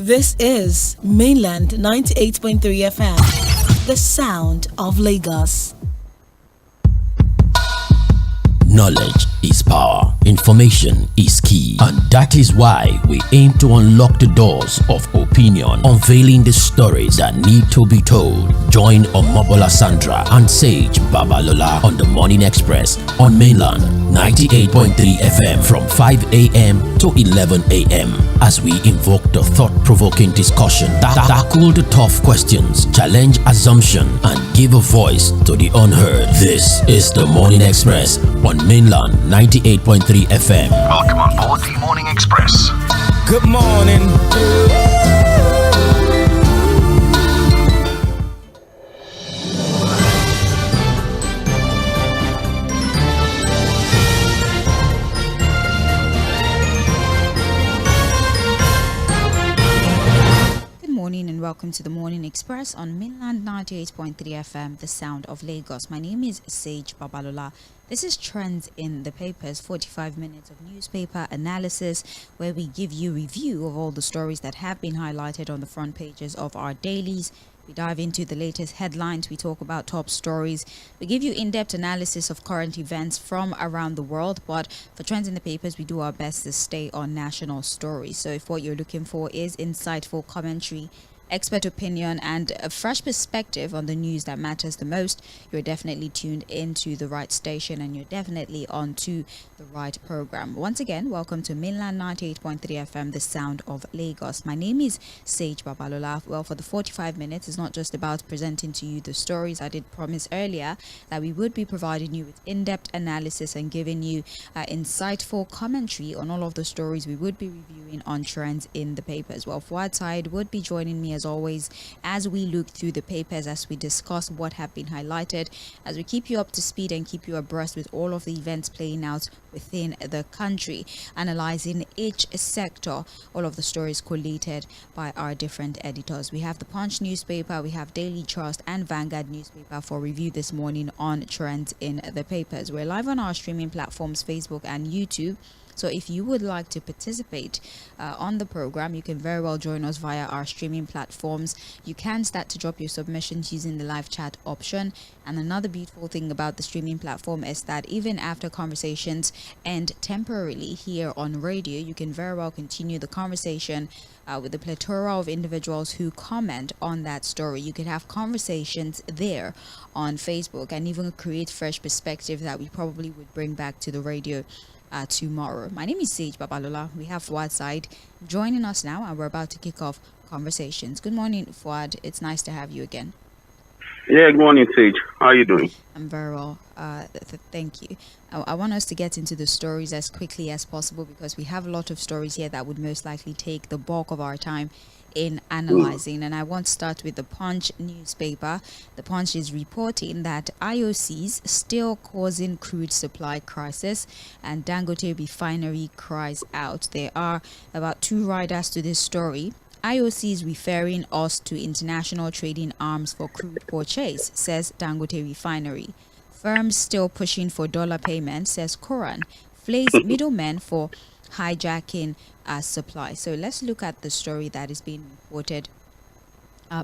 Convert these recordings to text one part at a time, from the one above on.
This is Mainland 98.3 FM, the sound of Lagos. Knowledge is power, information is key, and that is why we aim to unlock the doors of opinion, unveiling the stories that need to be told. Join Omobola Sandra and Sage Babalola on the Morning Express on Mainland 98.3 FM from 5 a.m. to 11 a.m. as we invoke the thought-provoking discussion, tackle the tough questions, challenge assumption, and give a voice to the unheard. This is the Morning Express on Mainland 98.3 FM. Welcome on board the Morning Express. Good morning. And welcome to the Morning Express on Mainland 98.3 FM, the sound of Lagos. My name is Sage Babalola. This is Trends in the Papers, 45 minutes of newspaper analysis where we give you a review of all the stories that have been highlighted on the front pages of our dailies. We dive into the latest headlines, we talk about top stories, we give you in-depth analysis of current events from around the world, but for Trends in the Papers, we do our best to stay on national stories. So if what you're looking for is insightful commentary, expert opinion, and a fresh perspective on the news that matters the most, you're definitely tuned into the right station and you're definitely onto the right program. Once again, welcome to Mainland 98.3 FM, the sound of Lagos. My name is Sage Babalola. Well, for the 45 minutes, it's not just about presenting to you the stories. I did promise earlier that we would be providing you with in-depth analysis and giving you insightful commentary on all of the stories we would be reviewing on Trends in the Papers. Well, Fuad Said would be joining me as always as we look through the papers, as we discuss what have been highlighted, as we keep you up to speed and keep you abreast with all of the events playing out within the country, analyzing each sector, all of the stories collated by our different editors. We have the Punch newspaper, we have Daily Trust and Vanguard newspaper for review this morning on Trends in the Papers. We're live on our streaming platforms, Facebook and YouTube. So if you would like to participate on the program, you can very well join us via our streaming platforms. You can start to drop your submissions using the live chat option. And another beautiful thing about the streaming platform is that even after conversations end temporarily here on radio, you can very well continue the conversation with the plethora of individuals who comment on that story. You could have conversations there on Facebook and even create fresh perspective that we probably would bring back to the radio tomorrow. My name is Sage Babalola. We have Fuad Said joining us now, and we're about to kick off conversations. Good morning, Fuad. It's nice to have you again. Yeah, good morning, Sage. How are you doing? I'm very well. Thank you. I want us to get into the stories as quickly as possible because we have a lot of stories here that would most likely take the bulk of our time in analyzing. And I want to start with the Punch newspaper. The Punch is reporting that IOCs still causing crude supply crisis and Dangote refinery cries out. There are about two riders to this story. IOC is referring us to international trading arms for crude purchase, says Dangote refinery. Firms still pushing for dollar payment, says Koran. Flays middlemen for hijacking supply. So let's look at the story that is being reported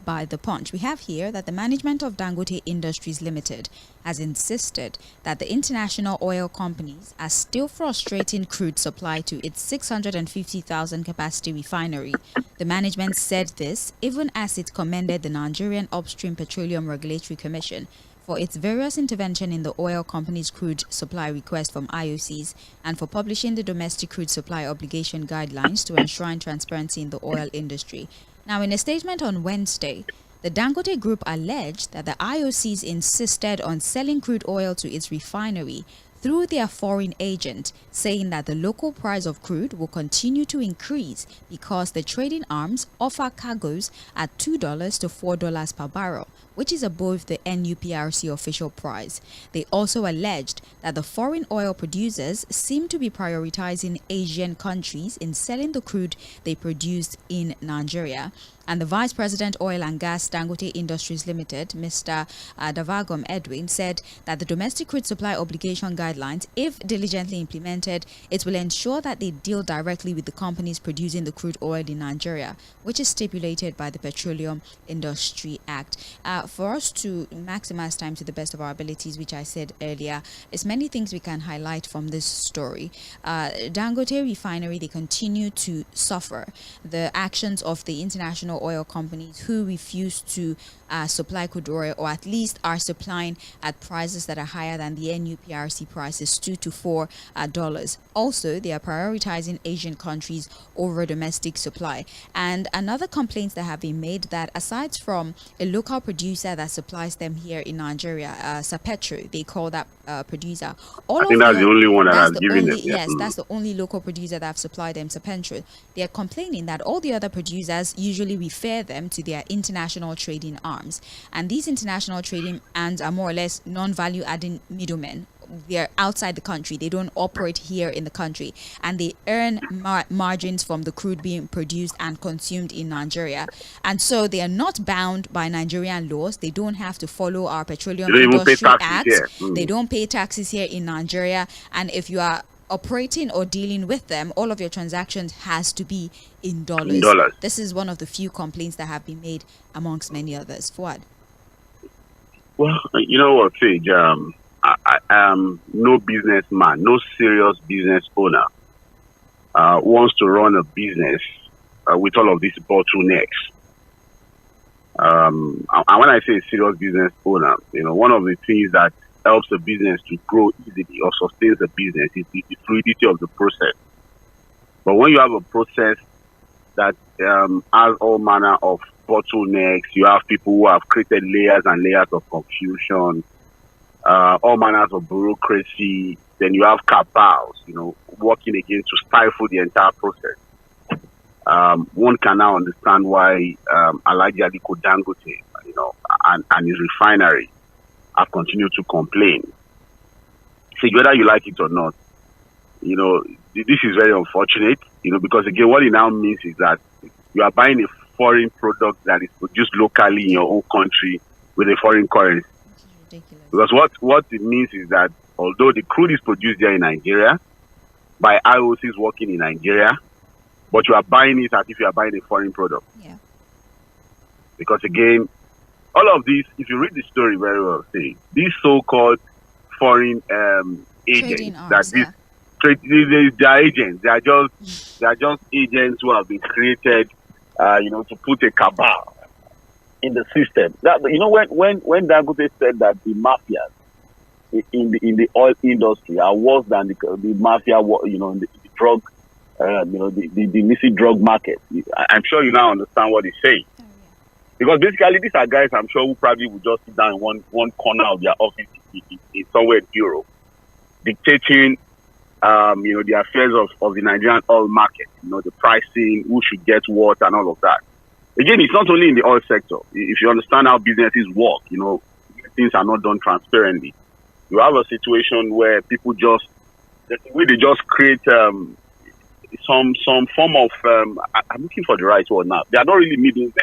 by the Punch. We have here that the management of Dangote Industries Limited has insisted that the international oil companies are still frustrating crude supply to its 650,000 capacity refinery. The management said this even as it commended the Nigerian Upstream Petroleum Regulatory Commission for its various intervention in the oil company's crude supply request from IOCs and for publishing the domestic crude supply obligation guidelines to enshrine transparency in the oil industry. Now, in a statement on Wednesday, the Dangote Group alleged that the IOCs insisted on selling crude oil to its refinery through their foreign agent, saying that the local price of crude will continue to increase because the trading arms offer cargoes at $2 to $4 per barrel, which is above the NUPRC official price. They also alleged that the foreign oil producers seem to be prioritizing Asian countries in selling the crude they produced in Nigeria. And the Vice President, Oil and Gas, Dangote Industries Limited, Mr. Davagom Edwin, said that the domestic crude supply obligation guidelines, if diligently implemented, it will ensure that they deal directly with the companies producing the crude oil in Nigeria, which is stipulated by the Petroleum Industry Act. For us to maximize time to the best of our abilities, which I said earlier, there's many things we can highlight from this story. Dangote Refinery, they continue to suffer the actions of the international oil companies who refuse to supply crude oil, or at least are supplying at prices that are higher than the NUPRC prices, $2 to $4. Also, they are prioritizing Asian countries over domestic supply. And another complaints that have been made, that aside from a local producer that supplies them here in Nigeria, Sapetro, they call that producer. I think that's the only one that I've given them. Yes, that's the only local producer that have supplied them, Sapetro. They are complaining that all the other producers usually refer them to their international trading arms. And these international trading arms are more or less non-value adding middlemen. They're outside the country. They don't operate here in the country, and they earn margins from the crude being produced and consumed in Nigeria. And so they are not bound by Nigerian laws. They don't have to follow our Petroleum Industry Act. They don't pay taxes here in Nigeria. And if you are operating or dealing with them, all of your transactions has to be in dollars. This is one of the few complaints that have been made amongst many others. Fouad? Well, you know what, Sage? I am no businessman, no serious business owner wants to run a business with all of these bottlenecks. And when I say serious business owner, one of the things that helps a business to grow easily or sustains a business is the fluidity of the process. But when you have a process that has all manner of bottlenecks, you have people who have created layers and layers of confusion, all manners of bureaucracy, then you have cabals, working again to stifle the entire process. One can now understand why Alhaji Aliko Dangote, and his refinery have continued to complain. See, whether you like it or not, this is very unfortunate, because again, what it now means is that you are buying a foreign product that is produced locally in your own country with a foreign currency. Because what it means is that although the crude is produced there in Nigeria by IOCs working in Nigeria, but you are buying it as if you are buying a foreign product. Yeah. Because again, all of this, if you read the story very well, see, these so-called foreign agents, they are agents. They are just agents who have been created, to put a cabal in the system. When Dangote said that the mafias in the oil industry are worse than the mafia, in the drug, the illicit drug market, I'm sure you now understand what he's saying. Oh, yeah. Because basically, these are guys I'm sure who probably would just sit down in one corner of their office in somewhere in Europe, dictating, the affairs of the Nigerian oil market, the pricing, who should get what, and all of that. Again, it's not only in the oil sector. If you understand how businesses work, things are not done transparently. You have a situation where people they just create some form of, I'm looking for the right word now. They are not really middlemen,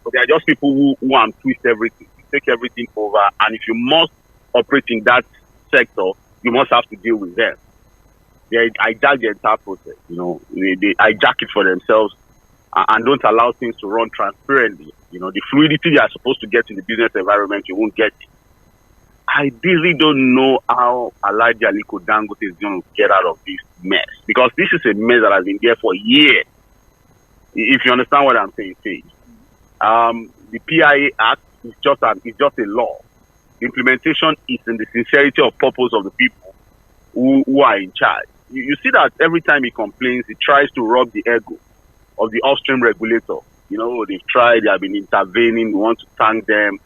but they are just people who want to twist everything, take everything over. And if you must operate in that sector, you must have to deal with them. They hijack the entire process. They hijack it for themselves and don't allow things to run transparently. The fluidity you are supposed to get in the business environment, you won't get it. I really don't know how Alhaji Aliko Dangote is going to get out of this mess, because this is a mess that has been there for years. If you understand what I'm saying, the PIA Act is just a law. The implementation is in the sincerity of purpose of the people who are in charge. You see that every time he complains, he tries to rub the ego of the upstream regulator. They've tried, they have been intervening, we want to thank them.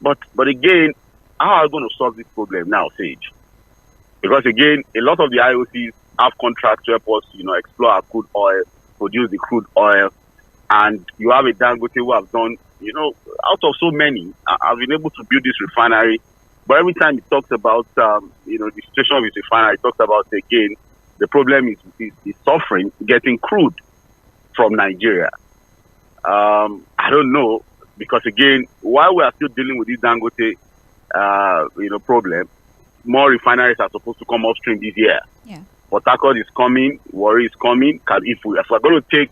But again, how are we going to solve this problem now, Sage? Because again, a lot of the IOCs have contracts to help us, explore our crude oil, produce the crude oil, and you have a Dangote who have done out of so many, I've been able to build this refinery. But every time he talks about, the situation of his refinery, he talks about, again, the problem is suffering getting crude from Nigeria. I don't know, because, again, while we are still dealing with this Dangote, problem, more refineries are supposed to come upstream this year. Yeah. Port Harcourt is coming, Warri is coming. If we're going to take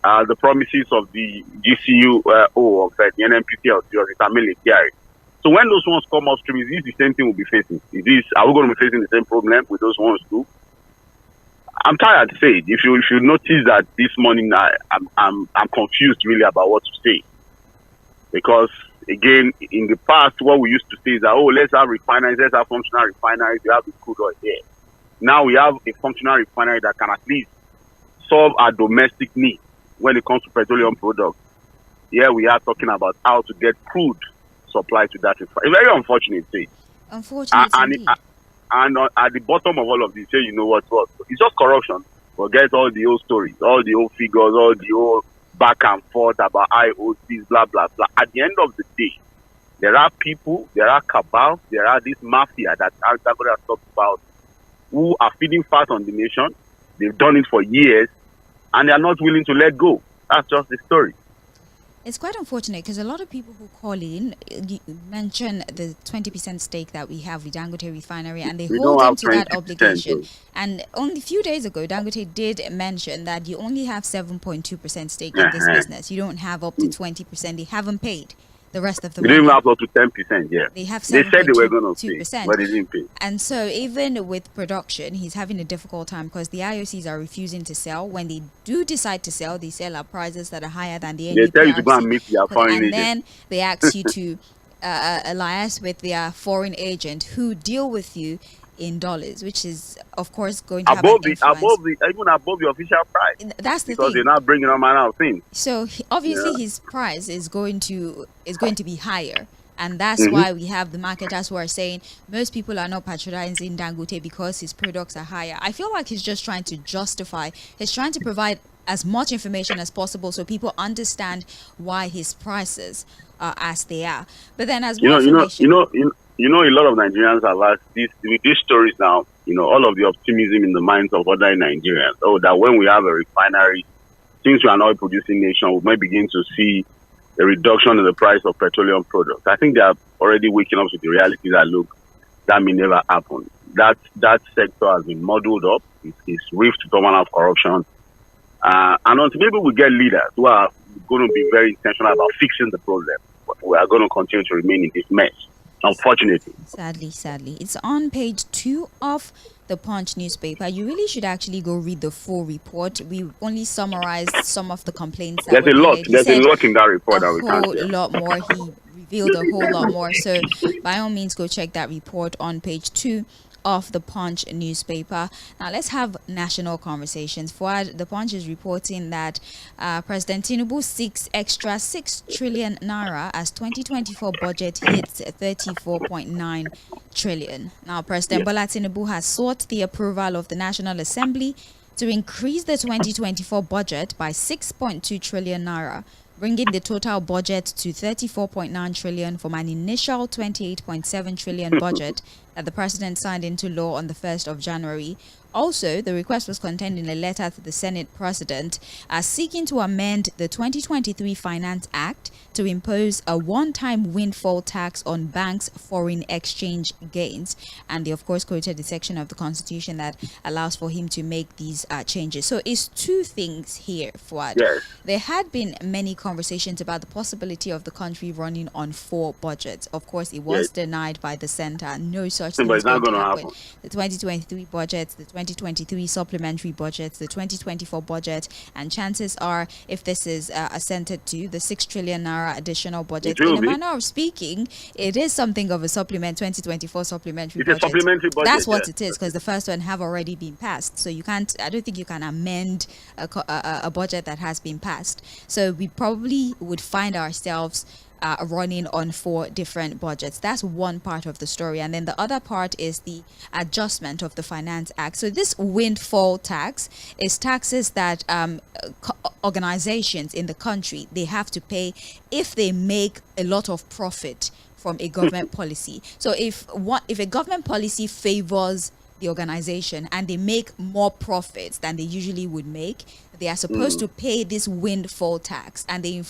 the promises of the GCU of the NNPC or the Tʀᴇɪᴅs. So when those ones come upstream, is this the same thing we'll be facing? Are we going to be facing the same problem with those ones too? I'm tired to say it. If you notice that this morning I'm confused really about what to say, because again, in the past, what we used to say is that, let's have refineries, let's have functional refineries, we have the crude oil here. Now we have a functional refinery that can at least solve our domestic needs when it comes to petroleum products. Here we are talking about how to get crude supply to that refinery. A very unfortunate thing. Unfortunately. And at the bottom of all of this, you know what? It's just corruption. Forget all the old stories, all the old figures, all the old back and forth about IOCs, blah, blah, blah. At the end of the day, there are people, there are cabals, there are this mafia that Dangote has talked about, who are feeding fast on the nation. They've done it for years, and they are not willing to let go. That's just the story. It's quite unfortunate because a lot of people who call in mention the 20% stake that we have with Dangote Refinery, and they hold on to that obligation. And only a few days ago, Dangote did mention that you only have 7.2% stake in this business. You don't have up to 20%. They haven't paid the rest of the money. They didn't have up to 10%, yeah. They have 7.2%. They said they were going to pay, but they didn't pay. And so even with production, he's having a difficult time because the IOCs are refusing to sell. When they do decide to sell, they sell at prices that are higher than the They tell you to go and meet their foreign agent. And then they ask you to alliance with their foreign agent who deal with you in dollars, which is of course going to have an influence. Even above the official price. That's the because thing. They're not bringing on manner of things. So obviously his price is going to be higher, and that's why we have the marketers who are saying most people are not patronizing Dangote because his products are higher. I feel like he's just trying to justify. He's trying to provide as much information as possible so people understand why his prices are as they are. But then, as more information, a lot of Nigerians have asked with these stories now, all of the optimism in the minds of other Nigerians. That when we have a refinery, since we are an oil producing nation, we might begin to see a reduction in the price of petroleum products. I think they are already waking up to the reality that, look, that may never happen. That sector has been muddled up. It's rift to come out of corruption. And until maybe we get leaders who are going to be very intentional about fixing the problem, we are going to continue to remain in this mess. Unfortunately. Sadly. It's on page 2 of the Punch newspaper. You really should actually go read the full report. We only summarized some of the complaints. There's a lot in that report that we can't see. A whole lot more. He revealed a whole lot more. So by all means, go check that report on page 2 of the Punch newspaper. Now let's have national conversations. The Punch is reporting that President Tinubu seeks extra 6 trillion naira as 2024 budget hits 34.9 trillion. Now President Bola Tinubu has sought the approval of the National Assembly to increase the 2024 budget by 6.2 trillion naira, bringing the total budget to 34.9 trillion from an initial 28.7 trillion budget that the president signed into law on the 1st of January. Also, the request was contained in a letter to the Senate President seeking to amend the 2023 Finance Act to impose a one-time windfall tax on banks' foreign exchange gains. And they, of course, quoted the section of the Constitution that allows for him to make these changes. So it's two things here, Fuad. Yes. There had been many conversations about the possibility of the country running on 4 budgets. Of course, it was denied by the center. No such thing is going to happen. The 2023 budget, the 2023 supplementary budget, the 2024 budget, and chances are, if this is assented to, the 6 trillion naira additional budget, in a manner of speaking, it is something of a 2024 supplementary budget. It's a supplementary budget. That's what it is, because the first one have already been passed. So you can't, I don't think you can amend a budget that has been passed. So we probably would find ourselves running on 4 different budgets. That's one part of the story. And then the other part is the adjustment of the Finance Act. So this windfall tax is taxes that organizations in the country, they have to pay if they make a lot of profit from a government policy. So if a government policy favors the organization and they make more profits than they usually would make, they are supposed to pay this windfall tax, and they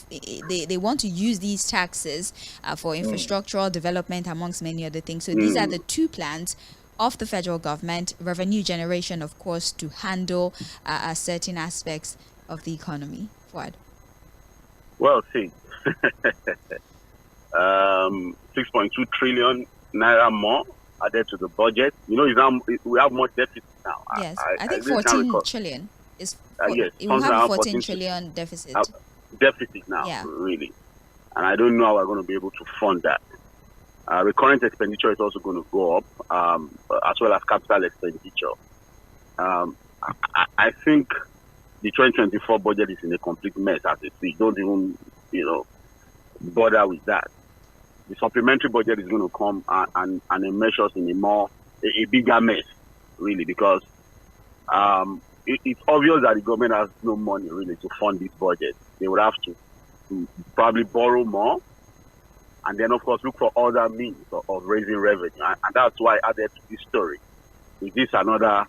want to use these taxes for infrastructural development, amongst many other things. So these are the 2 plans of the federal government. Revenue generation, of course, to handle certain aspects of the economy. Fuad. Well, see, 6.2 trillion naira more added to the budget. You know, we have much deficit now. Yes, I think 14 trillion is. Yes, it will have a 14 trillion deficit. Deficit now, really. And I don't know how we're going to be able to fund that. Recurrent expenditure is also going to go up, as well as capital expenditure. I think the 2024 budget is in a complete mess as it is. Don't even, bother with that. The supplementary budget is going to come and immerse us in a bigger mess, really, because it's obvious that the government has no money, really, to fund this budget. They would have to probably borrow more, and then, of course, look for other means of raising revenue. And that's why I added to this story. Is this another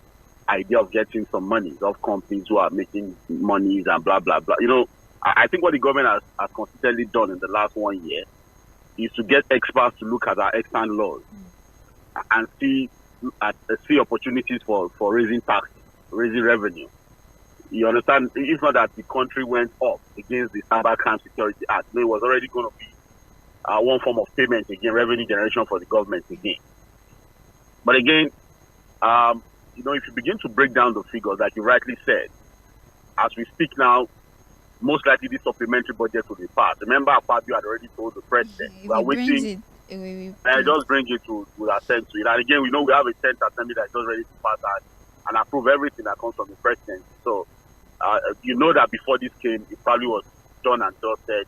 idea of getting some money of companies who are making monies and blah, blah, blah? I think what the government has consistently done in the last 1 year is to get experts to look at our extant laws and see opportunities for raising taxes, raising revenue. You understand? It's not that the country went up against the Cybercrime Security Act. No, it was already going to be one form of payment again, revenue generation for the government again. But again, if you begin to break down the figures, like you rightly said, as we speak now, most likely this supplementary budget will be passed. Remember, Fabio had already told the president, we are waiting. Just bring it to attend to it. And again, we know we have a 10th assembly that's just ready to pass and approve everything that comes from the president. So, you know that before this came, it probably was done and dusted.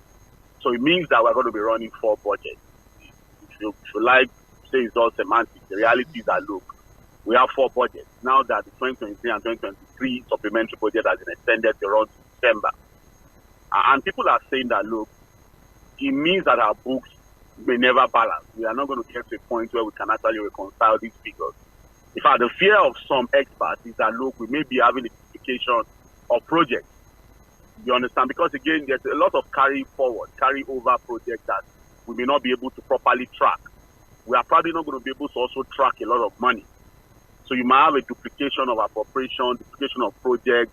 So it means that we're going to be running 4 budgets. If you like, say it's all semantics. The reality is that, look, we have 4 budgets. Now that the 2023 and 2023 supplementary budget has been extended to around December. And people are saying that, look, it means that our books may never balance. We are not going to get to a point where we can actually reconcile these figures. In fact, the fear of some experts is that, look, we may be having a duplication of projects. You understand? Because, again, there's a lot of carry over projects that we may not be able to properly track. We are probably not going to be able to also track a lot of money. So you might have a duplication of appropriation, duplication of projects,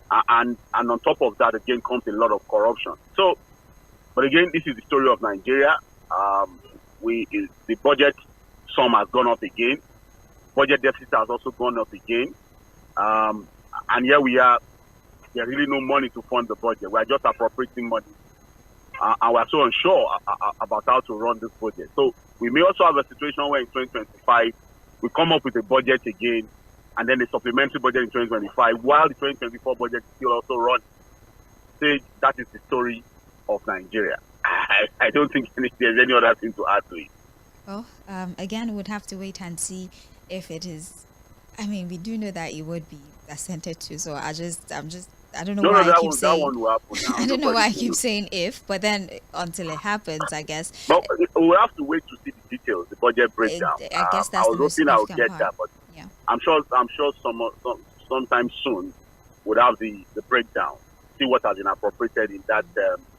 and on top of that, again, comes a lot of corruption. So, but again, this is the story of Nigeria. The budget sum has gone up again. Budget deficit has also gone up again. And here we are. There's really no money to fund the budget. We are just appropriating money. And we are so unsure about how to run this budget. So we may also have a situation where in 2025, we come up with a budget again, and then a supplementary budget in 2025, while the 2024 budget is still also running. Say that is the story of Nigeria. I don't think there's any other thing to add to it. Well, again, we'd have to wait and see if it is. I mean, we do know that it would be assented to. So I don't know why I keep saying. That one will happen now. I don't know why I keep saying if, but then until it happens, I guess. But we'll have to wait to see the details, the budget breakdown. I guess that's I was hoping I would get part. that, but yeah. I'm sure sometime soon we'll have the breakdown. See what has been appropriated in that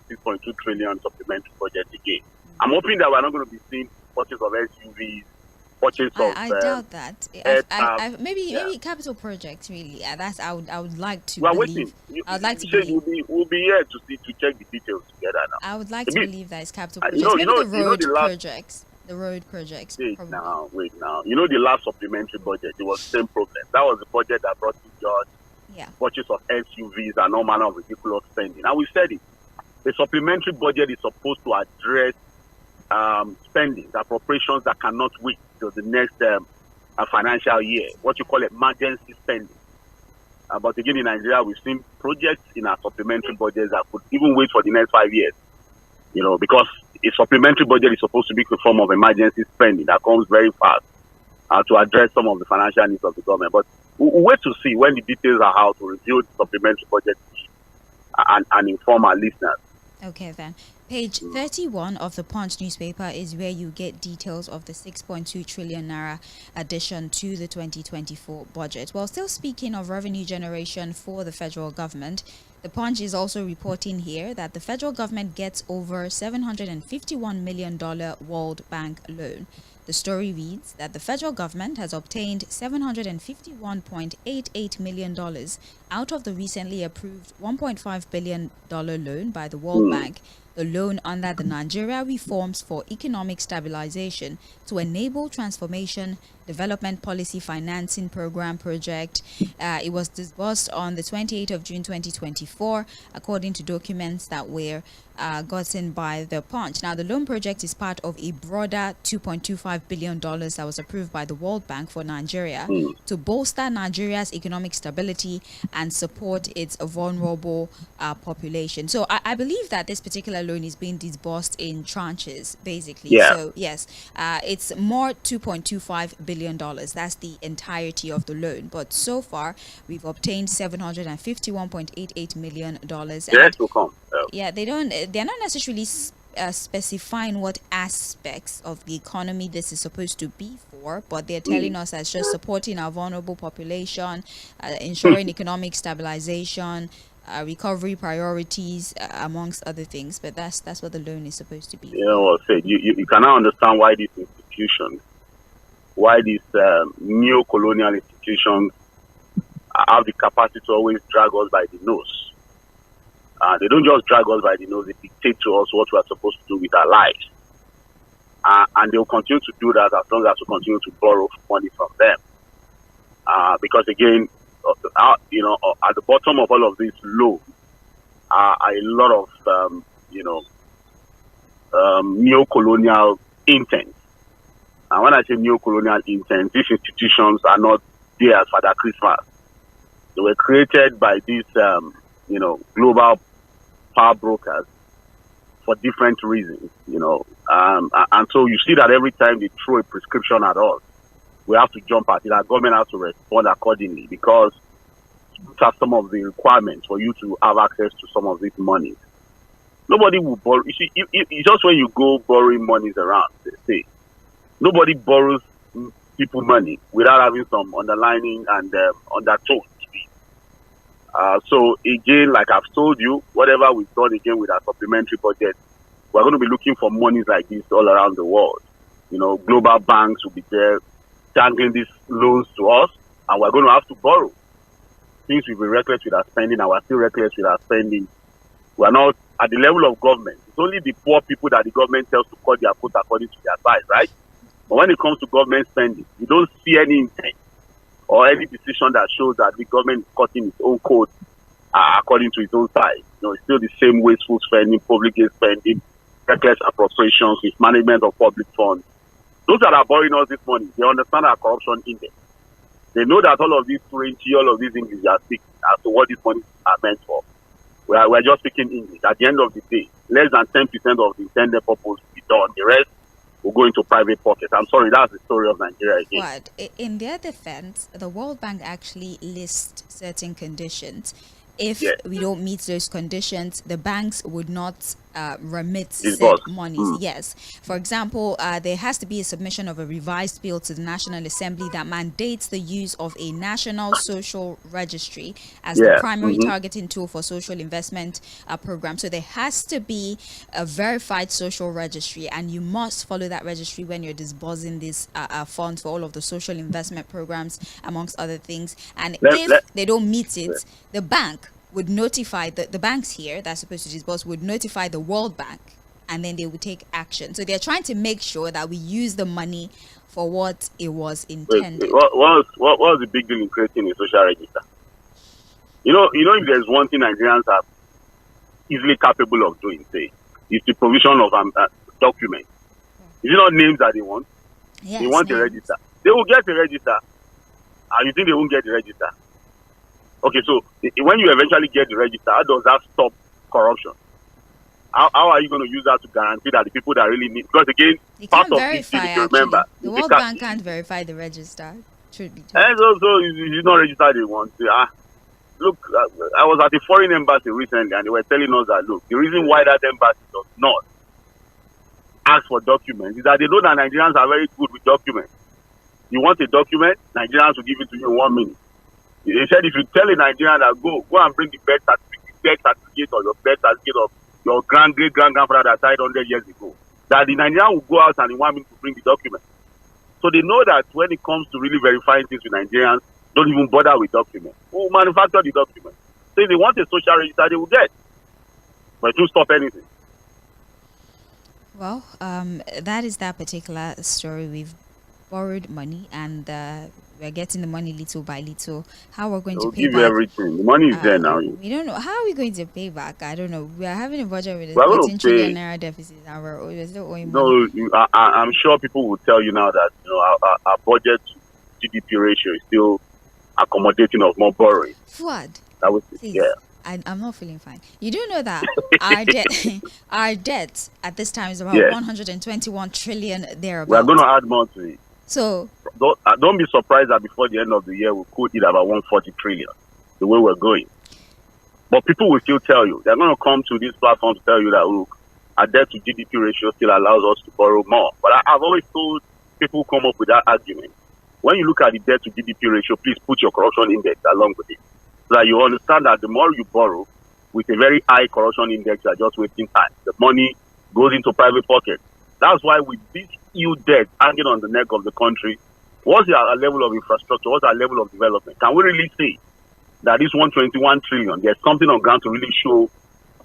6.2 trillion supplementary budget again. I'm hoping that we're not going to be seeing purchase of SUVs, purchase of. I doubt that. Maybe capital projects really. I would like to. We're believe. waiting. I would like to believe. We'll be here to check the details together now. I would like to believe that it's capital projects. Maybe the road projects. The road projects. Wait now. You know the last supplementary budget, it was the same problem. That was the budget that brought in George. Yeah. Purchase of SUVs and all manner of ridiculous spending. And we said it. The supplementary budget is supposed to address spending, appropriations that cannot wait till the next financial year, what you call emergency spending. But again, in Nigeria, we've seen projects in our supplementary budgets that could even wait for the next 5 years, because a supplementary budget is supposed to be a form of emergency spending that comes very fast to address some of the financial needs of the government. But we'll wait to see when the details are out to review the supplementary budget and inform our listeners. Okay, then. Page 31 of the Punch newspaper is where you get details of the 6.2 trillion naira addition to the 2024 budget. Well, still speaking of revenue generation for the federal government, the Punch is also reporting here that the federal government gets over $751 million World Bank loan. The story reads that the federal government has obtained $751.88 million out of the recently approved $1.5 billion loan by the World Bank. The loan under the Nigeria Reforms for Economic Stabilization to Enable Transformation Development Policy Financing Program project. It was disbursed on the 28th of June 2024, according to documents that were gotten by the Punch. Now, the loan project is part of a broader $2.25 billion that was approved by the World Bank for Nigeria to bolster Nigeria's economic stability and support its vulnerable population. So I believe that this particular loan is being disbursed in tranches, basically. Yeah. So, yes, it's more $2.25 billion. That's the entirety of the loan. But so far, we've obtained $751.88 million. Yes, will come. Yeah, they're not necessarily specifying what aspects of the economy this is supposed to be for, but they're telling us that's just supporting our vulnerable population, ensuring economic stabilization, recovery priorities, amongst other things. But that's what the loan is supposed to be. You cannot understand why these institutions, why these neo-colonial institutions have the capacity to always drag us by the nose. They don't just drag us by the nose, they dictate to us what we are supposed to do with our lives. And they'll continue to do that as long as we continue to borrow money from them. Because again, at the bottom of all of this loans are a lot of, neo-colonial intent. And when I say neo-colonial intent, these institutions are not there as Father Christmas. They were created by these, global power brokers for different reasons, and so you see that every time they throw a prescription at us, we have to jump at it. Our government has to respond accordingly because these are some of the requirements for you to have access to some of these monies. Nobody will borrow. You see, it's just when you go borrowing monies around, they say, nobody borrows people money without having some underlining and undertone. So again, like I've told you, whatever we've done again with our supplementary budget, we're going to be looking for monies like this all around the world. Global banks will be there dangling these loans to us, and we're going to have to borrow. Since we've been reckless with our spending, and we're still reckless with our spending, we're not at the level of government. It's only the poor people that the government tells to cut their coat according to their size, right? But when it comes to government spending, you don't see any intent or any decision that shows that the government is cutting its own code according to its own size. It's still the same wasteful spending, public spending, reckless appropriations, mismanagement of public funds. Those that are borrowing us this money, they understand our corruption index. They know that all of these all of these English are speaking as to what these monies are meant for. We're just speaking English. At the end of the day, less than 10% of the intended purpose will be done. The rest will go into private pockets. I'm sorry, that's the story of Nigeria again. But in their defense, the World Bank actually lists certain conditions. If we don't meet those conditions, the banks would not remit said monies. Yes. For example, there has to be a submission of a revised bill to the National Assembly that mandates the use of a national social registry as the primary targeting tool for social investment program. So there has to be a verified social registry, and you must follow that registry when you're disbursing these funds for all of the social investment programs, amongst other things. And if they don't meet it, the bank would notify the banks here that's supposed to disburse would notify the World Bank, and then they would take action. So they're trying to make sure that we use the money for what it was intended. What was the big deal in creating a social register? If there's one thing Nigerians are easily capable of doing, say, is the provision of documents. Is it not names that they want? Yes, they want a register. They will get a register. And you think they won't get the register? Okay, so when you eventually get the register, how does that stop corruption? How are you going to use that to guarantee that the people that really need? Because again, part of this thing, if you remember, the World Bank can't verify the register. Should be told. And also, you not register the one. Look, I was at the foreign embassy recently, and they were telling us that look, the reason why that embassy does not ask for documents is that they know that Nigerians are very good with documents. You want a document, Nigerians will give it to you in 1 minute. They said if you tell a Nigerian that go and bring the birth certificate or your birth certificate of your great-grandfather that died 100 years ago, that the Nigerian will go out and in 1 minute to bring the document. So they know that when it comes to really verifying things with Nigerians, don't even bother with documents. Who manufacture the document? So if they want a social register, they will get. But it won't stop anything. Well, that is that particular story. We've borrowed money and we're getting the money little by little. How we're going to pay give back? You everything. The money is there now. We don't know. How are we going to pay back? I don't know. We are having a budget with a We're 13 trillion naira deficit. And we're still owing money. No, I'm sure people will tell you now that our budget to GDP ratio is still accommodating of more borrowing. Fouad, that was please. Yeah. I'm not feeling fine. You do know that our debt at this time is about 121 trillion thereabouts. We are going to add more to it. So don't be surprised that before the end of the year we could hit about 140 trillion, the way we're going. But people will still tell you, they're going to come to this platform to tell you that, look, our debt to GDP ratio still allows us to borrow more. But I've always told people who come up with that argument, when you look at the debt to GDP ratio, please put your corruption index along with it. So that you understand that the more you borrow with a very high corruption index, you are just wasting time. The money goes into private pockets. That's why with this huge debt hanging on the neck of the country, what's our level of infrastructure? What's our level of development? Can we really say that this 121 trillion, there's something on ground to really show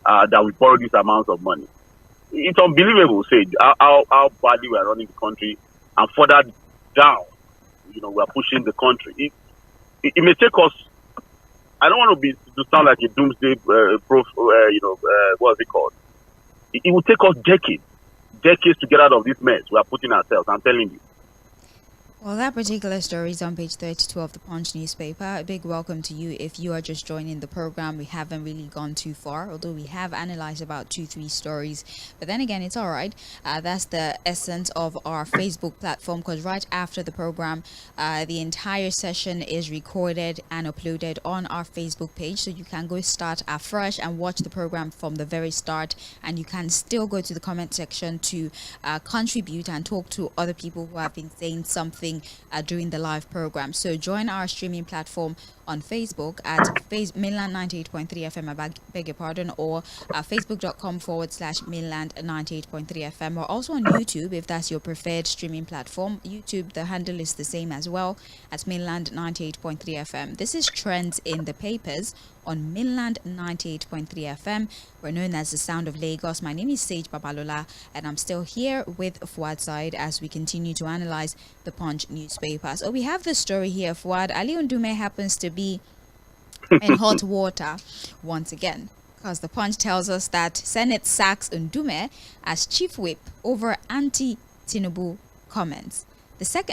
that we borrow this amount of money? It's unbelievable, say, how badly we are running the country, and further down, we are pushing the country. It may take us, I don't want to sound like a doomsday what's it called? It will take us decades to get out of this mess we are putting ourselves, I'm telling you. Well, that particular story is on page 32 of the Punch newspaper. A big welcome to you if you are just joining the program. We haven't really gone too far, although we have analyzed about 2-3 stories. But then again, it's all right. That's the essence of our Facebook platform, because right after the program, the entire session is recorded and uploaded on our Facebook page. So you can go start afresh and watch the program from the very start. And you can still go to the comment section to contribute and talk to other people who have been saying something during the live program. So join our streaming platform on Facebook at Mainland 98.3 FM, I beg your pardon, or facebook.com/Mainland 98.3 FM. We're also on YouTube if that's your preferred streaming platform. YouTube, the handle is the same as well, at Mainland 98.3 FM. This is Trends in the Papers on Mainland 98.3 FM. We're known as the Sound of Lagos. My name is Sage Babalola, and I'm still here with Fouad Said as we continue to analyze the Punch newspaper. So we have the story here. Fouad, Ali Ndume happens to be in hot water once again, because the Punch tells us that Senate sacks Ndume as chief whip over anti-Tinubu comments.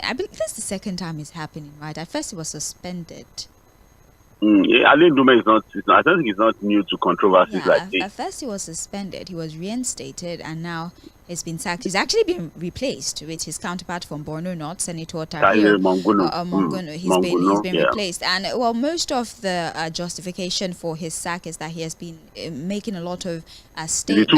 I believe that's the second time it's happening, right? At first, it was suspended. Ali Ndume is not. I don't think he's not new to controversies like this. At first, he was suspended. He was reinstated, and now he's been sacked. He's actually been replaced with his counterpart from Borno North, Senator Tʀᴇɪᴅs Monguno. He's been replaced, and most of the justification for his sack is that he has been making a lot of statements.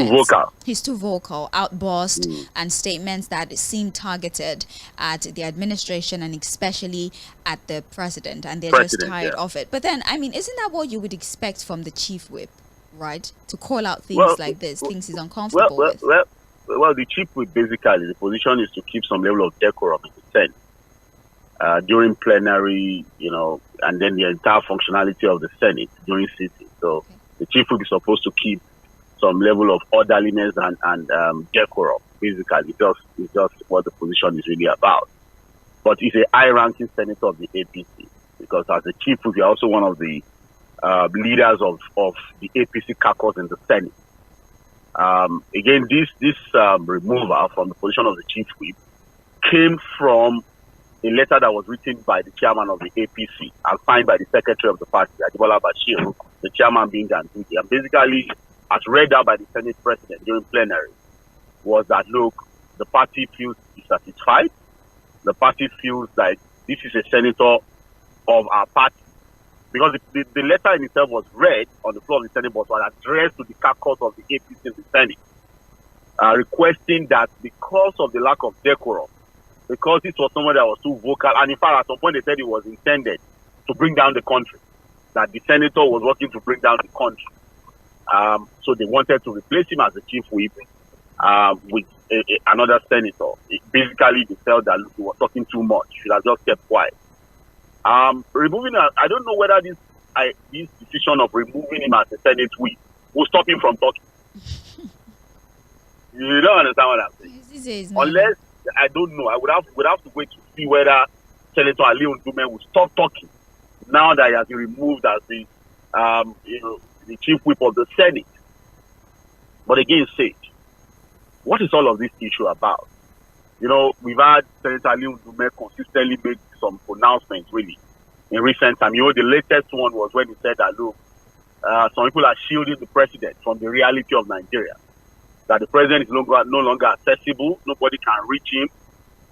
He's too vocal, outbursts, and statements that seem targeted at the administration and especially at the president, and they're just tired of it. But then, isn't that what you would expect from the chief whip, right? To call out things like this, things he's uncomfortable with. Well, the chief whip, basically, the position is to keep some level of decorum in the Senate during plenary, and then the entire functionality of the Senate during sitting. So the chief whip is supposed to keep some level of orderliness and decorum. Basically, it's just what the position is really about. But he's a high-ranking senator of the APC, because as the chief whip, you're also one of the leaders of the APC caucus in the Senate. Again, this removal from the position of the chief whip came from a letter that was written by the chairman of the APC and signed by the secretary of the party, Adebola Bashir, the chairman being Ganduje. And basically, as read out by the Senate President during plenary, was that, look, the party feels dissatisfied. The party feels like this is a senator of our party. Because the letter in itself was read on the floor of the Senate, but was addressed to the caucus of the APC in the Senate, requesting that because of the lack of decorum, because this was someone that was too vocal, and in fact, at some point they said it was intended to bring down the country, that the senator was working to bring down the country. So they wanted to replace him as the chief whip with another senator. Basically, they felt that he was talking too much. He should have just kept quiet. Removing, I don't know whether this decision of removing him as the Senate whip will stop him from talking. You don't understand what I'm saying? Unless, I don't know, I would have to wait to see whether Senator Ali Ndume will stop talking now that he has been removed as the chief whip of the Senate. But again, Sage, what is all of this issue about? You know, we've had Senator Ali Ndume consistently make some pronouncements, really, in recent time. You know, the latest one was when he said that, look, some people are shielding the president from the reality of Nigeria. That the president is no longer accessible, nobody can reach him,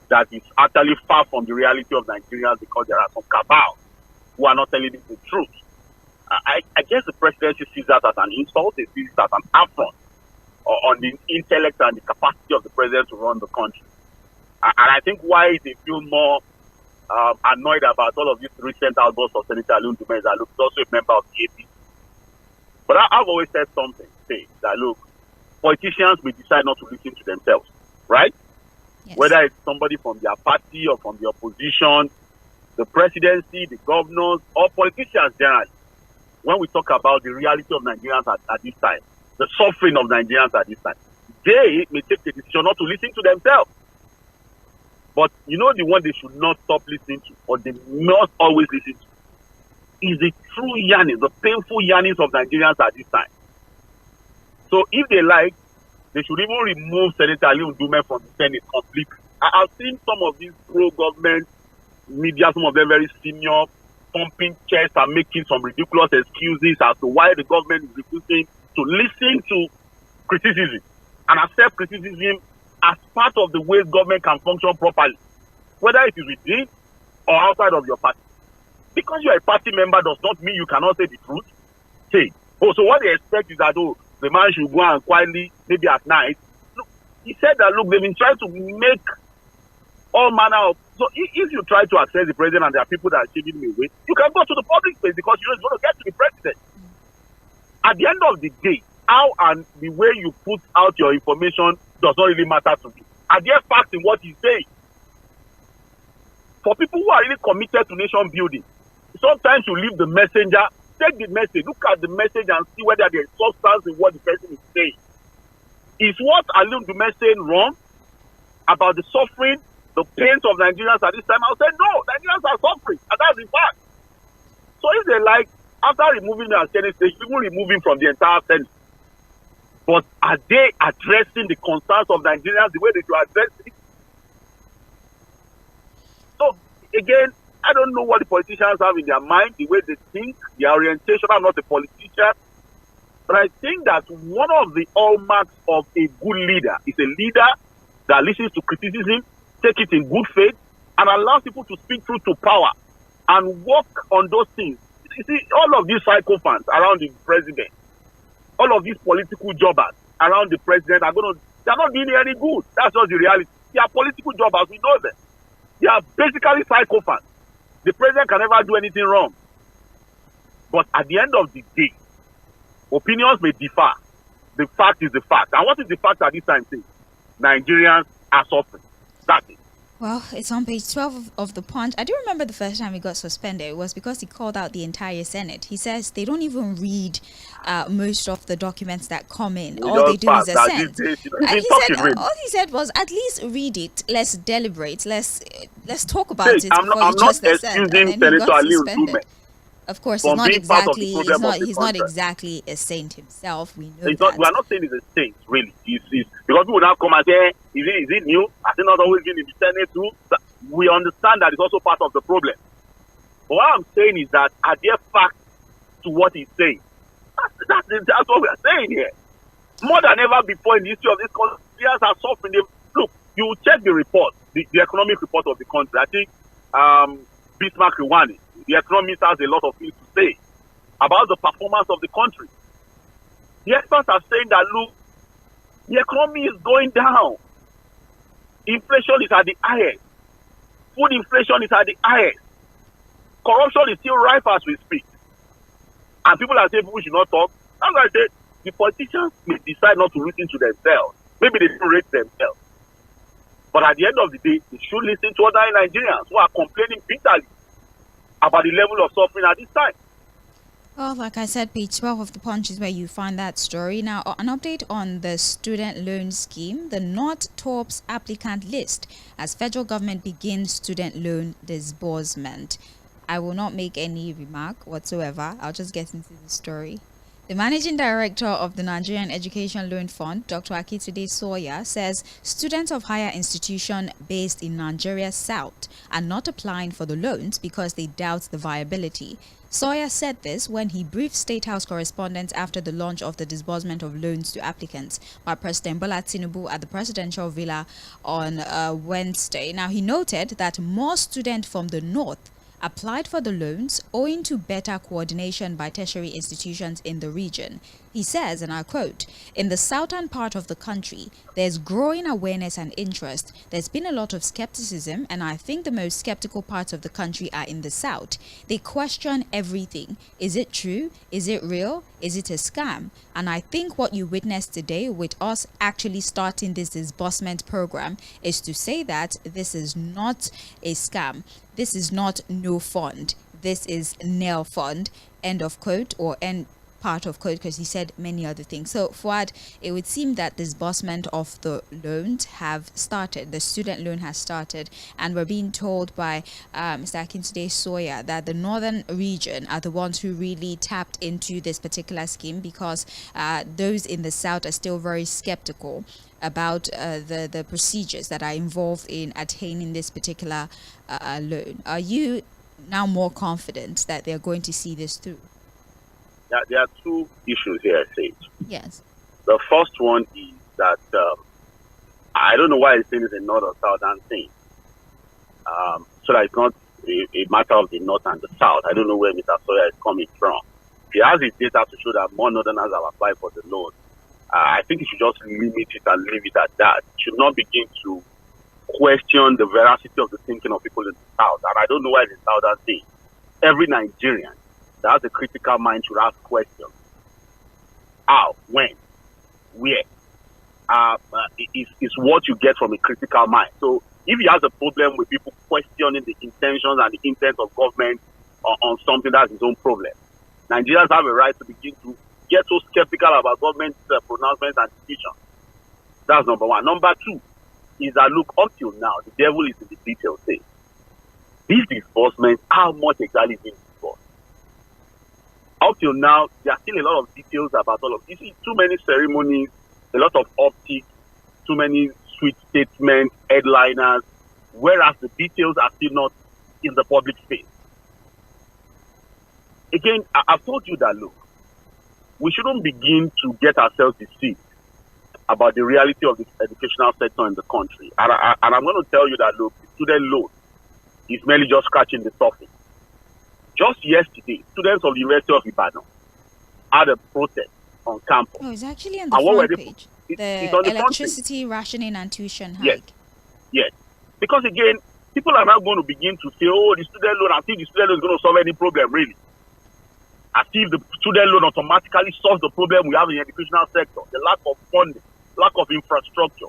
that he's actually far from the reality of Nigerians because there are some cabals who are not telling him the truth. I guess the presidency sees that as an insult, they see it as an affront on the intellect and the capacity of the president to run the country. And I think why they feel more annoyed about all of these recent outbursts of Senator Ali Ndume is that, look, he's also a member of the APC. But I've always said something, say that, look, politicians may decide not to listen to themselves, right? Yes. Whether it's somebody from their party or from the opposition, the presidency, the governors, or politicians generally, when we talk about the reality of Nigerians at this time, the suffering of Nigerians at this time, they may take the decision not to listen to themselves. But you know the one they should not stop listening to, or they must always listen to, is the true yearnings, the painful yearnings of Nigerians at this time. So if they like, they should even remove Senator Ali Ndume from the Senate completely. I've seen some of these pro-government media, some of them very senior, pumping chests and making some ridiculous excuses as to why the government is refusing to listen to criticism and accept criticism as part of the way government can function properly, whether it is within or outside of your party. Because you are a party member does not mean you cannot say the truth. Say, so what they expect is that, the man should go and quietly, maybe at night. Look, he said that, look, they've been trying to make all manner of... So if you try to access the president and there are people that are shading him away, you can go to the public space because you know it's going to get to the president. At the end of the day, how and the way you put out your information does not really matter to me. Are there facts in what he's saying? For people who are really committed to nation building, sometimes you leave the messenger, take the message, look at the message and see whether there is substance in what the person is saying. Is what Ali Ndume saying wrong about the suffering, the pains of Nigerians at this time? I'll say no, Nigerians are suffering, and that's the fact. So if they like, after removing the Senate, they should even remove him from the entire Senate. But are they addressing the concerns of Nigerians the way they should address it? So again, I don't know what the politicians have in their mind, the way they think, their orientation. I'm not a politician. But I think that one of the hallmarks of a good leader is a leader that listens to criticism, take it in good faith, and allows people to speak truth to power and work on those things. You see, all of these psychophants around the president, all of these political jobbers around the president they're not doing any good. That's just the reality. They are political jobbers, we know them. They are basically psychophants. The president can never do anything wrong. But at the end of the day, opinions may differ. The fact is the fact. And what is the fact at this time? Nigerians are suffering. That's it. Well, it's on page 12 of the Punch. I do remember the first time he got suspended. It was because he called out the entire Senate. He says they don't even read most of the documents that come in. All they do is assent. All he said was, at least read it. Let's deliberate. Let's talk about it. I'm not excusing Senator Ali Ndume. Of course, he's not exactly a saint himself. We know that. We are not saying he's a saint, really. He's because people now come and say, is it new? Has he not always been in the Senate too? We understand that it's also part of the problem. But what I'm saying is that are there facts to what he's saying? That's what we are saying here. More than ever before in the history of this country, Nigerians are suffering. Look, you check the report, the economic report of the country. I think Bismarck Rwanda, the economist, has a lot of things to say about the performance of the country. The experts are saying that, look, the economy is going down. Inflation is at the highest. Food inflation is at the highest. Corruption is still rife as we speak. And people are saying people should not talk. That's why I say the politicians may decide not to listen to themselves. Maybe they don't rate themselves. But at the end of the day, they should listen to other Nigerians who are complaining bitterly about the level of suffering at this time. Well, like I said, page 12 of the Punch is where you find that story. Now, an update on the student loan scheme. The North tops applicant list as federal government begins student loan disbursement. I will not make any remark whatsoever. I'll just get into the story. The managing director of the Nigerian Education Loan Fund, Dr. Akitside Sawyer, says students of higher institution based in Nigeria's south are not applying for the loans because they doubt the viability. Sawyer said this when he briefed State House correspondents after the launch of the disbursement of loans to applicants by President Bola Tinubu at the presidential villa on Wednesday. Now, he noted that more students from the north applied for the loans owing to better coordination by tertiary institutions in the region. He says, and I quote, "In the southern part of the country, there's growing awareness and interest. There's been a lot of skepticism, and I think the most skeptical parts of the country are in the south. They question everything. Is it true? Is it real? Is it a scam? And I think what you witnessed today with us actually starting this disbursement program is to say that this is not a scam. This is not no fund. This is nil fund," end of quote, or end part of quote, because he said many other things. So, Fuad, it would seem that disbursement of the loans have started. The student loan has started, and we're being told by Mr. Akitside Sawyer that the northern region are the ones who really tapped into this particular scheme, because those in the south are still very skeptical about the procedures that are involved in attaining this particular loan. Are you now more confident that they're going to see this through? There are two issues here, Sage. Yes. The first one is that I don't know why it's saying it's a north or southern thing. So that it's not a matter of the north and the south. I don't know where Mr. Sawyer is coming from. He has his data to show that more northerners have applied for the loan. I think he should just limit it and leave it at that. He should not begin to question the veracity of the thinking of people in the south. And I don't know why it's a southern thing. Every Nigerian that has a critical mind should ask questions. How, when, where? Is what you get from a critical mind. So if he has a problem with people questioning the intentions and the intent of government on something, that's his own problem. Nigerians have a right to begin to get so skeptical about government pronouncements and decisions. That's number one. Number two is that, look, up till now, the devil is in the details. These disbursements, how much exactly is being disbursed? Up till now, there are still a lot of details about all of this. Too many ceremonies, a lot of optics, too many sweet statements, headliners, whereas the details are still not in the public space. Again, I've told you that, look, we shouldn't begin to get ourselves deceived about the reality of the educational sector in the country. And I'm going to tell you that, look, the student loan is merely just scratching the surface. Just yesterday, students of the University of Ibadan had a protest on campus. Oh, it's actually on the front page. It's on the electricity rationing and tuition hike. Yes. Because again, people are now going to begin to say, oh, the student loan, I think the student loan is going to solve any problem, really. As if the student loan automatically solves the problem we have in the educational sector, the lack of funding, lack of infrastructure,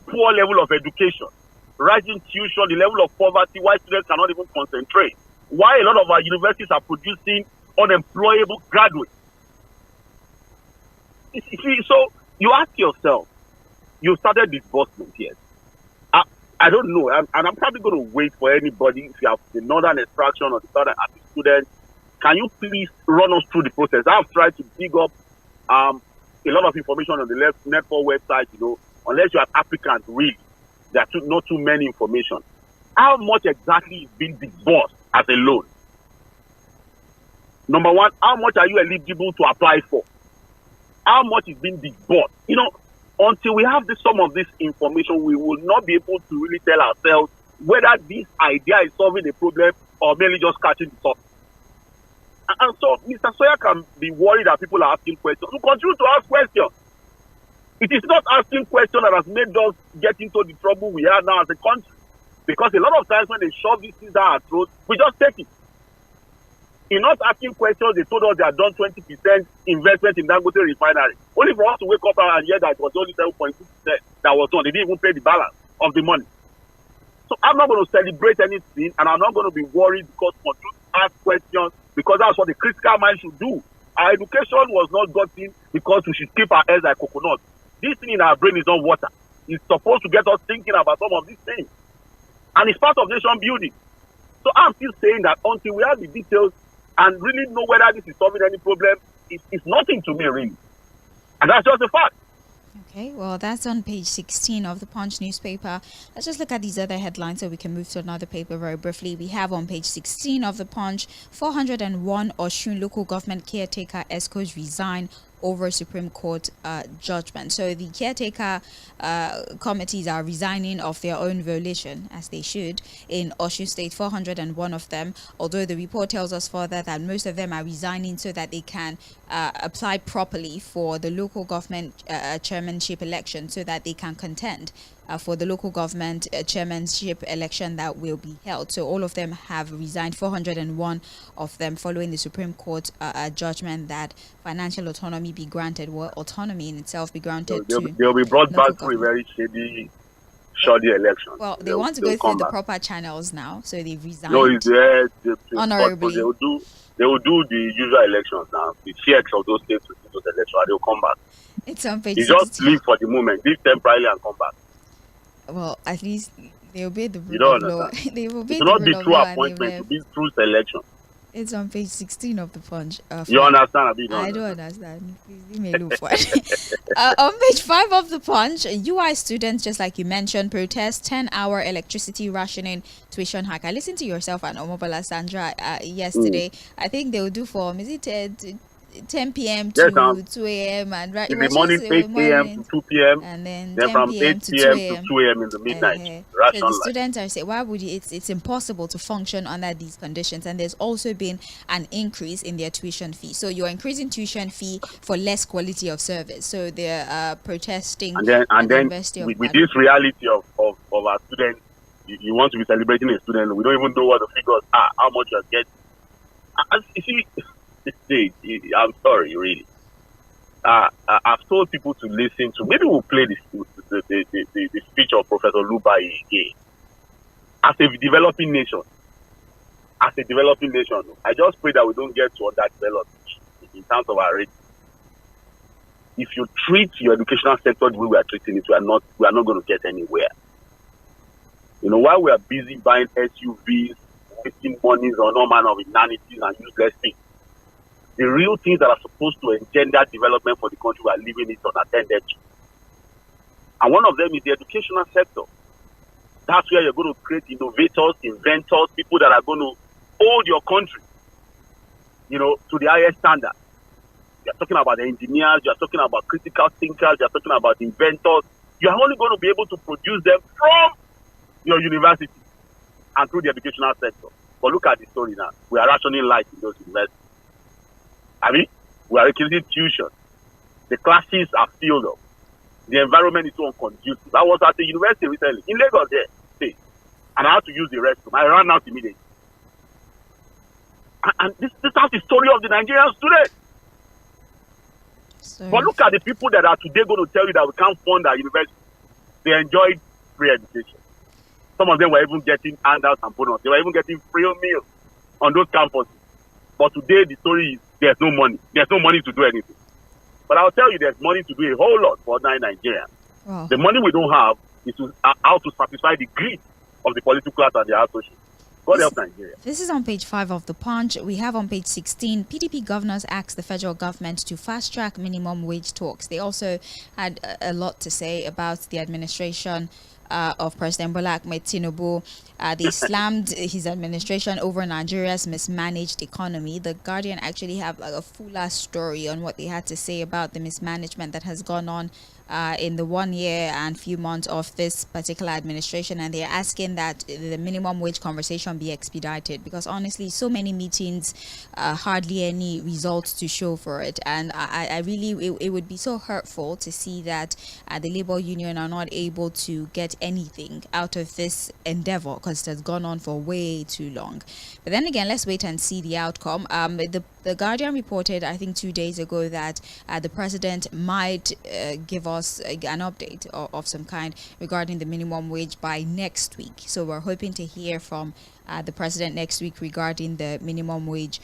poor level of education, rising tuition, the level of poverty, why students cannot even concentrate, why a lot of our universities are producing unemployable graduates. So you ask yourself, you started disbursement, yes. I don't know, and I'm probably going to wait for anybody, if you have the northern extraction or the southern as a student, can you please run us through the process? I've tried to dig up a lot of information on the network website, unless you are applicant, really. There are not too many information. How much exactly is being disbursed as a loan? Number one, how much are you eligible to apply for? how much is being disbursed. Until we have some of this information, we will not be able to really tell ourselves whether this idea is solving a problem or merely just catching the top. And so Mr. Sawyer can be worried that people are asking questions. We continue to ask questions. It is not asking questions that has made us get into the trouble we are now as a country. Because a lot of times when they shove these things down our throats, we just take it. In not asking questions, they told us they had done 20% investment in Dangote refinery. Only for us to wake up and hear that it was only 7.2% that was done. They didn't even pay the balance of the money. So I'm not going to celebrate anything, and I'm not going to be worried because we continue to ask questions, because that's what the critical mind should do. Our education was not gotten because we should keep our heads like coconuts. This thing in our brain is not water. It's supposed to get us thinking about some of these things. And it's part of nation building. So I'm still saying that until we have the details and really know whether this is solving any problem, it's nothing to me, really. And that's just a fact. Okay, well, that's on page 16 of the Punch newspaper. Let's just look at these other headlines so we can move to another paper very briefly. We have on page 16 of the Punch, 401 Osun local government caretaker ESCOs resign over Supreme Court judgment. So the caretaker committees are resigning of their own volition, as they should, in Osun State, 401 of them, although the report tells us further that most of them are resigning so that they can apply properly for the local government chairmanship election, so that they can contend for the local government chairmanship election that will be held. So all of them have resigned, 401 of them, following the Supreme Court judgment that financial autonomy be granted, or autonomy in itself be granted. They'll be brought back to a very shoddy election. Well, they want to go through the proper channels now, so they've resigned. No, it's there. Honorably. They will do the usual elections now. The checks of those states will do those elections, and they'll come back. It's on page You just leave for the moment, leave temporarily and come back. Well, at least they obey the rule of law. They obey the rule of law. It will not be through appointment, it will be through selection. It's on page 16 of the Punch. You understand? I don't understand. Please leave me alone for it. On page 5 of the Punch, UI students, just like you mentioned, protest 10-hour electricity rationing tuition hike. I listened to yourself and Omobola Sandra yesterday. I think they will do from, is it 10 p.m. to 2 a.m. and right. In the morning, 8 a.m. to 2 p.m. and then from 8 p.m. to 2 a.m. in the midnight. So the students are saying, why would you? It's impossible to function under these conditions. And there's also been an increase in their tuition fee. So you're increasing tuition fee for less quality of service. So they're protesting. And then with this reality of our students, you want to be celebrating a student. We don't even know what the figures are, how much you're getting. You see. I'm sorry, really. I've told people to listen to. Maybe we'll play the speech of Professor Lubbai again. As a developing nation, I just pray that we don't get to underdeveloped in terms of our rating. If you treat your educational sector the way we are treating it, we are not going to get anywhere. While we are busy buying SUVs, wasting monies on all manner of inanities and useless things, the real things that are supposed to engender development for the country, we are leaving it unattended to. And one of them is the educational sector. That's where you're going to create innovators, inventors, people that are going to hold your country, to the highest standard. You're talking about the engineers, you're talking about critical thinkers, you're talking about inventors. You're only going to be able to produce them from your university and through the educational sector. But look at the story now. We are rationing light in those universities. We are increasing tuition. The classes are filled up. The environment is so unconducive. I was at the university recently, in Lagos there, and I had to use the restroom. I ran out immediately. And this is the story of the Nigerian students. But look at the people that are today going to tell you that we can't fund our university. They enjoyed free education. Some of them were even getting handouts and bonuses. They were even getting free meals on those campuses. But today the story is there's no money. There's no money to do anything. But I'll tell you, there's money to do a whole lot for ordinary Nigerians. Wow. The money we don't have is how to satisfy the greed of the political class and their associates. God help Nigeria. This is on page 5 of the Punch. We have on page 16, PDP governors asked the federal government to fast-track minimum wage talks. They also had a lot to say about the administration of President Bola Ahmed Tinubu. They slammed his administration over Nigeria's mismanaged economy. The Guardian actually have like a fuller story on what they had to say about the mismanagement that has gone on in the 1 year and few months of this particular administration, and they're asking that the minimum wage conversation be expedited, because honestly, so many meetings, hardly any results to show for it. And I really, it would be so hurtful to see that the labor union are not able to get anything out of this endeavor, because it has gone on for way too long. But then again, let's wait and see the outcome. The Guardian reported, I think 2 days ago, that the president might give us an update of some kind regarding the minimum wage by next week. So we're hoping to hear from the president next week regarding the minimum wage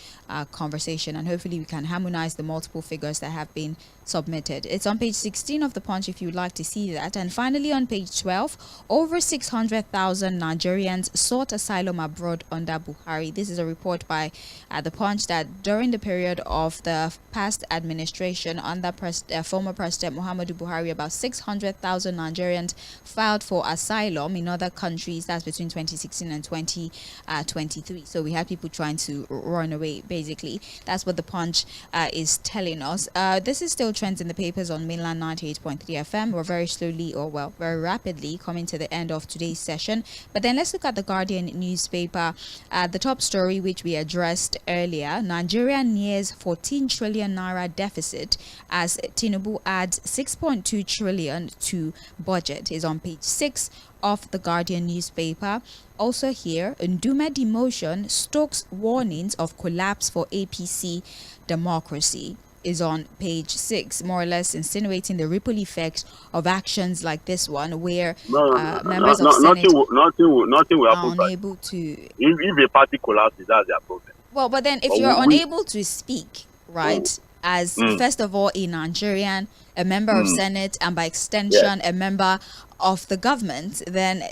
conversation, and hopefully we can harmonize the multiple figures that have been submitted. It's on page 16 of the Punch if you'd like to see that. And finally, on page 12, over 600,000 Nigerians sought asylum abroad under Buhari. This is a report by the Punch that during the period of the past administration under former President Muhammadu Buhari, about 600,000 Nigerians filed for asylum in other countries. That's between 2016 and 2023. So we had people trying to run away, basically. That's what the Punch is telling us. This is still trends in the papers on mainland 98.3 FM. We're very slowly, or well, very rapidly coming to the end of today's session. But then let's look at the Guardian newspaper. The top story, which we addressed earlier: Nigeria nears 14 trillion naira deficit as Tinubu adds 6.2 trillion to budget, is on page 6 of the Guardian newspaper. Also here, Ndume demotion stokes warnings of collapse for APC democracy, is on page 6, more or less insinuating the ripple effects of actions like this one, where members of Senate nothing will happen. Are unable to. If a party collapses, that's their problem. Well, but then if you're unable to speak, right, as first of all a Nigerian, a member of Senate, and by extension a member of the government, then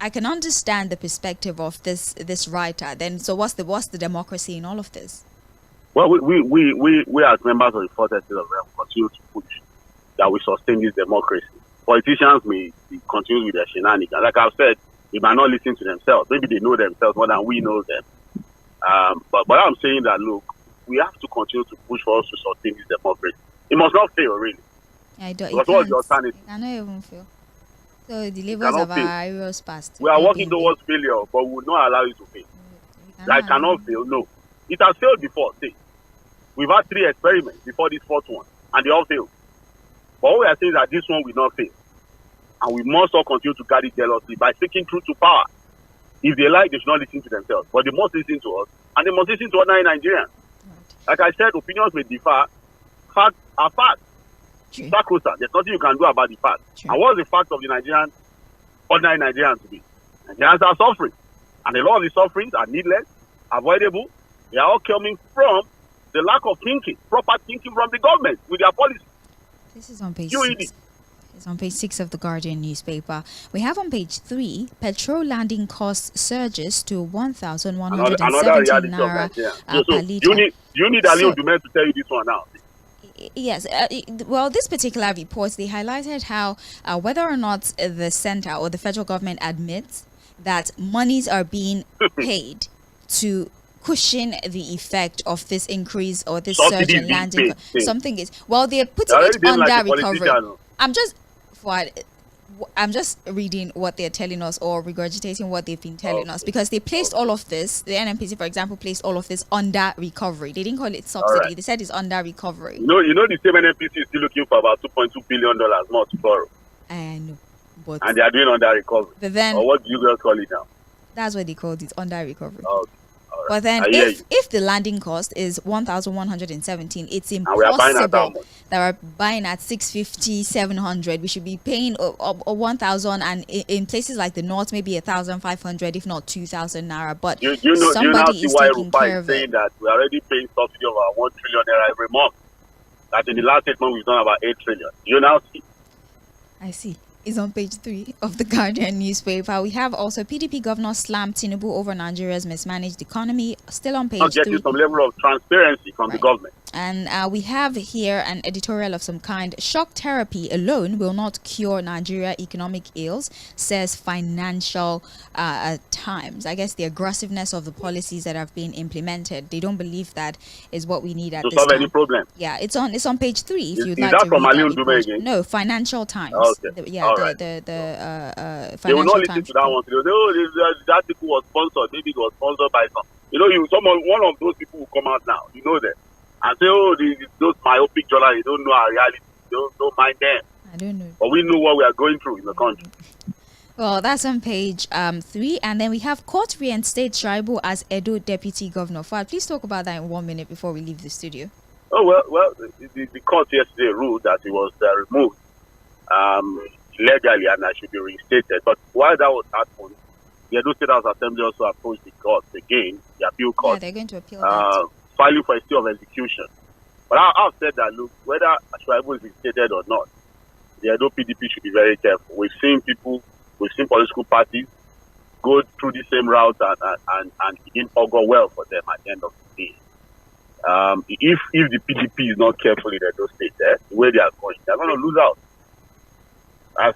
I can understand the perspective of this writer. Then so what's the democracy in all of this? Well, we as members of the Fourth Estate of Realm continue to push that we sustain this democracy. Politicians may continue with their shenanigans. Like I've said, they might not listen to themselves. Maybe they know themselves more than we know them. But I'm saying that, look, we have to continue to push for us to sustain this democracy. It must not fail, really. I don't. Because what's the alternative? It cannot even fail. So the labels of our heroes past. We are working towards failure, but we will not allow it to fail. That cannot fail, no. It has failed before, see. We've had 3 experiments before this 4th one, and they all failed. But what we are saying is that this one will not fail. And we must all continue to guard it jealously by speaking truth to power. If they like, they should not listen to themselves. But they must listen to us, and they must listen to ordinary Nigerians. Like I said, opinions may differ. Facts are facts. Sacrosanct. There's nothing you can do about the facts. And what's the fact of the ordinary Nigerians to be? Nigerians are suffering. And a lot of the sufferings are needless, avoidable. They are all coming from the lack of thinking, proper thinking from the government with their policy. This is on page 6. It's on page 6 of the Guardian newspaper. We have on page 3, petrol landing cost surges to 1,170 naira per litre. You need Ali Odume to tell you this one now. Yes. Well, this particular report, they highlighted how whether or not the center or the federal government admits that monies are being paid to cushion the effect of this increase or this surge in landing. Something is, well, they're putting it under recovery. I'm just reading what they're telling us or regurgitating what they've been telling us, because they placed all of this, the NNPC, for example, placed all of this under recovery. They didn't call it subsidy. They said it's under recovery. You know the same NNPC is still looking for about $2.2 billion more to borrow. I know. But and they are doing under recovery. But then, or what do you guys call it now? That's what they called it, under recovery. Okay. Right. But then if the landing cost is 1,117, it's impossible that we're buying at 650, 700. We should be paying 1,000, and in places like the north, maybe 1,500, if not 2,000 naira. But somebody is taking care of it. Saying that we're already paying subsidy of 1 trillion naira every month. That in the last 8 months we've done about 8 trillion. You now see. I see. is on page 3 of the Guardian newspaper. We have also PDP governor slammed Tinubu over Nigeria's mismanaged economy, still on page 3. Getting some level of transparency from the government. And we have here an editorial of some kind. Shock therapy alone will not cure Nigeria economic ills, says Financial Times. I guess the aggressiveness of the policies that have been implemented, they don't believe that is what we need at this time. To solve any problem. Yeah, it's on page 3. If you'd like to that from read that again? No, Financial Times. Okay. Financial they will not listen to that one. They will say, oh, that article was sponsored. Maybe it was sponsored by some. One of those people will come out now. You know them. And say, oh, those myopic journalists, they don't know our reality. Don't mind them. I don't know. But we know what we are going through in the country. Well, that's on page 3. And then we have court reinstates Shaibu as Edo deputy governor. Fad, please talk about that in 1 minute before we leave the studio. Oh, well, the court yesterday ruled that he was removed legally and that should be reinstated. But while that was happening, the Edo State House Assembly also approached the court again, the appeal court. Yeah, they're going to appeal that. Filing for a stay of execution. But I've said that, look, whether Shaibu is reinstated or not, the Edo PDP should be very careful. We've seen political parties go through the same route and it didn't all go well for them at the end of the day. If the PDP is not careful in Edo State, the way they are going, they're going to lose out.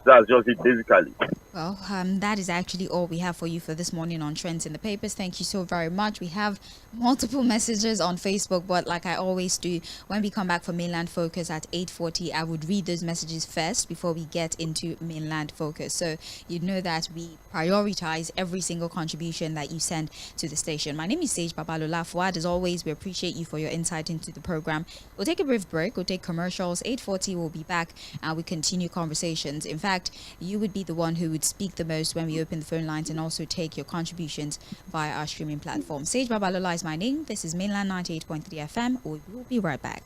That's just it, basically. Well, that is actually all we have for you for this morning on Trends in the Papers. Thank you so very much. We have multiple messages on Facebook, but like I always do, when we come back for Mainland Focus at 8:40, I would read those messages first before we get into Mainland Focus. So you know that we prioritize every single contribution that you send to the station. My name is Sage Babalola. Fouad, as always, we appreciate you for your insight into the program. We'll take a brief break. We'll take commercials. 8:40, we'll be back and we continue conversations. In fact, you would be the one who would speak the most when we open the phone lines and also take your contributions via our streaming platform. Sage Babalola is my name. This is Mainland 98.3 FM. We will be right back.